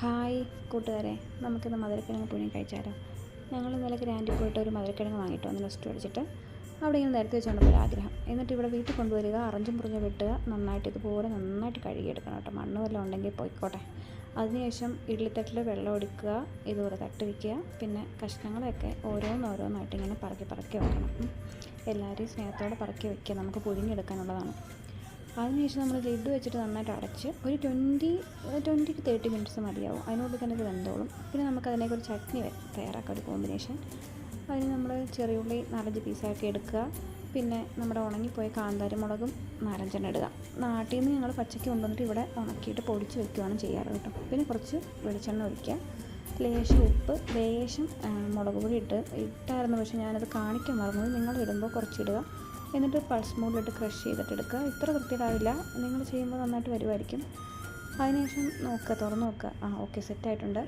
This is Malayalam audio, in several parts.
ഹായ് കൂട്ടുകാരെ, നമുക്കിന്ന് മധുരക്കിഴങ്ങ് പുഴുങ്ങി കഴിച്ചാലോ. ഞങ്ങൾ ഇന്നലെ ഗ്രാൻഡിൽ പോയിട്ട് ഒരു മധുരക്കിഴങ്ങ് വാങ്ങിയിട്ട് വന്ന് നെക്സ്റ്റ് അടിച്ചിട്ട് അവിടെ ഇങ്ങനെ നിരത്തി വെച്ചുകൊണ്ടപ്പോൾ ഒരു ആഗ്രഹം. എന്നിട്ട് ഇവിടെ വീട്ടിൽ കൊണ്ടുവരിക, അറഞ്ചും പുറഞ്ഞും വെട്ടുക, നന്നായിട്ട് ഇതുപോലെ നന്നായിട്ട് കഴുകിയെടുക്കണം കേട്ടോ. മണ്ണ് വല്ലതും ഉണ്ടെങ്കിൽ പോയിക്കോട്ടെ. അതിനുശേഷം ഇഡ്ഡലിത്തട്ടിൽ വെള്ളം ഒഴിക്കുക, ഇതുപോലെ തട്ട് വയ്ക്കുക. പിന്നെ കഷ്ണങ്ങളൊക്കെ ഓരോന്നോരോന്നായിട്ട് ഇങ്ങനെ പറക്കി പറക്കി വെക്കണം. എല്ലാവരെയും സ്നേഹത്തോടെ പറക്കി വയ്ക്കുക, നമുക്ക് പുഴുങ്ങിയെടുക്കാനുള്ളതാണ്. അതിനുശേഷം നമ്മൾ ലിഡ് വെച്ചിട്ട് നന്നായിട്ട് അടച്ച് ഒരു 20-30 മിനിറ്റ്സ് മതിയാവും. അതിനുള്ളിൽ തന്നെ ഇത് വെന്തോളും. പിന്നെ നമുക്കതിനേക്ക് ഒരു ചട്നി തയ്യാറാക്കാം, ഒരു കോമ്പിനേഷൻ. അതിന് നമ്മൾ ചെറിയുള്ളി 4-5 പീസാക്കി എടുക്കുക. പിന്നെ നമ്മുടെ ഉണങ്ങിപ്പോയ കാന്താരി മുളകും 4-5 ഇടുക. നാട്ടിൽ നിന്ന് ഞങ്ങൾ പച്ചയ്ക്ക് കൊണ്ടുവന്നിട്ട് ഇവിടെ ഉണക്കിയിട്ട് പൊടിച്ച് വെക്കുകയാണ് ചെയ്യാറ് കേട്ടോ. പിന്നെ കുറച്ച് വെളിച്ചെണ്ണ ഒഴിക്കുക, ലേശം ഉപ്പ്, ലേശം മുളക് പൊടി ഇട്ടായിരുന്നു. പക്ഷേ ഞാനത് കാണിക്കാൻ മറന്നു. നിങ്ങൾ ഇടുമ്പോൾ കുറച്ചിടുക. എന്നിട്ട് പൾസ് മോഡിലിട്ട് ക്രഷ് ചെയ്തിട്ട് എടുക്കുക. ഇത്ര വൃത്തിയിലാവില്ല, നിങ്ങൾ ചെയ്യുമ്പോൾ നന്നായിട്ട് വരുമായിരിക്കും. അതിനുശേഷം നോക്കുക, തുറന്ന് നോക്കുക. ഓക്കെ, സെറ്റായിട്ടുണ്ട്.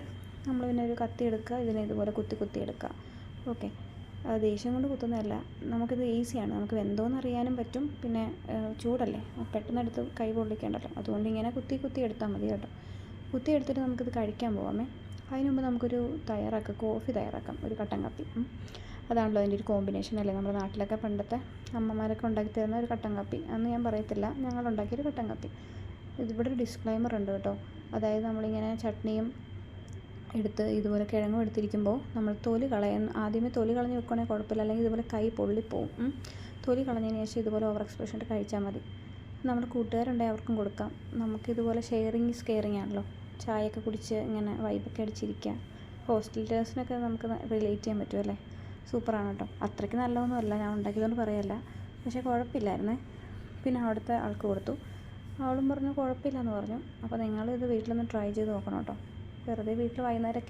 നമ്മൾ പിന്നെ ഒരു കത്തി എടുക്കുക, ഇതിനെ ഇതുപോലെ കുത്തി എടുക്കുക. ഓക്കെ, ദേഷ്യം കൊണ്ട് കുത്തുന്നതല്ല, നമുക്കിത് ഈസിയാണ്. നമുക്ക് വെന്തോന്ന് അറിയാനും പറ്റും. പിന്നെ ചൂടല്ലേ, പെട്ടെന്നെടുത്ത് കൈ പൊള്ളിക്കേണ്ടല്ലോ. അതുകൊണ്ട് ഇങ്ങനെ കുത്തി എടുത്താൽ മതി കേട്ടോ. കുത്തി എടുത്തിട്ട് നമുക്കിത് കഴിക്കാൻ പോകാമേ. അതിന് മുമ്പ് നമുക്കൊരു കോഫി തയ്യാറാക്കാം, ഒരു കട്ടൻ കാപ്പി. അതാണല്ലോ അതിൻ്റെ ഒരു കോമ്പിനേഷൻ അല്ലേ. നമ്മുടെ നാട്ടിലൊക്കെ പണ്ടത്തെ അമ്മമാരൊക്കെ ഉണ്ടാക്കി തരുന്ന ഒരു കട്ടൻ കാപ്പി. അന്ന് ഞാൻ പറയത്തില്ല, ഞങ്ങളുണ്ടാക്കിയൊരു കട്ടൻ കാപ്പി. ഇതിവിടെ ഒരു ഡിസ്ക്ലൈമർ ഉണ്ട് കേട്ടോ. അതായത് നമ്മളിങ്ങനെ ചട്നിയും എടുത്ത് ഇതുപോലെ കിഴങ്ങും എടുത്തിരിക്കുമ്പോൾ നമ്മൾ ആദ്യമേ തൊലി കളഞ്ഞ് വെക്കുകയാണെങ്കിൽ കുഴപ്പമില്ല. അല്ലെങ്കിൽ ഇതുപോലെ കൈ പൊള്ളിപ്പോവും. തൊലി കളഞ്ഞതിന് ശേഷം ഇതുപോലെ ഓവർ എക്സ്പ്രഷൻ ഇട്ട് കഴിച്ചാൽ മതി. നമ്മുടെ കൂട്ടുകാരുണ്ടെങ്കിൽ അവർക്കും കൊടുക്കാം. നമുക്കിതുപോലെ ഷെയറിങ് ഈസ് കെയറിങ് ആണല്ലോ. ചായയൊക്കെ കുടിച്ച് ഇങ്ങനെ വൈബൊക്കെ അടിച്ചിരിക്കുക. ഹോസ്റ്റലേഴ്സിനൊക്കെ നമുക്ക് റിലേറ്റ് ചെയ്യാൻ പറ്റുമല്ലേ. സൂപ്പറാണ് കേട്ടോ. അത്രയ്ക്ക് നല്ലതൊന്നുമല്ല, ഞാൻ ഉണ്ടാക്കിയതുകൊണ്ട് പറയല്ല. പക്ഷേ കുഴപ്പമില്ലായിരുന്നേ. പിന്നെ അവിടുത്തെ ആൾക്ക് കൊടുത്തു. അവളും പറഞ്ഞു കുഴപ്പമില്ലെന്ന് പറഞ്ഞു. അപ്പോൾ നിങ്ങളിത് വീട്ടിലൊന്ന് ട്രൈ ചെയ്ത് നോക്കണം കേട്ടോ. വെറുതെ വീട്ടിൽ വൈകുന്നേരമൊക്കെ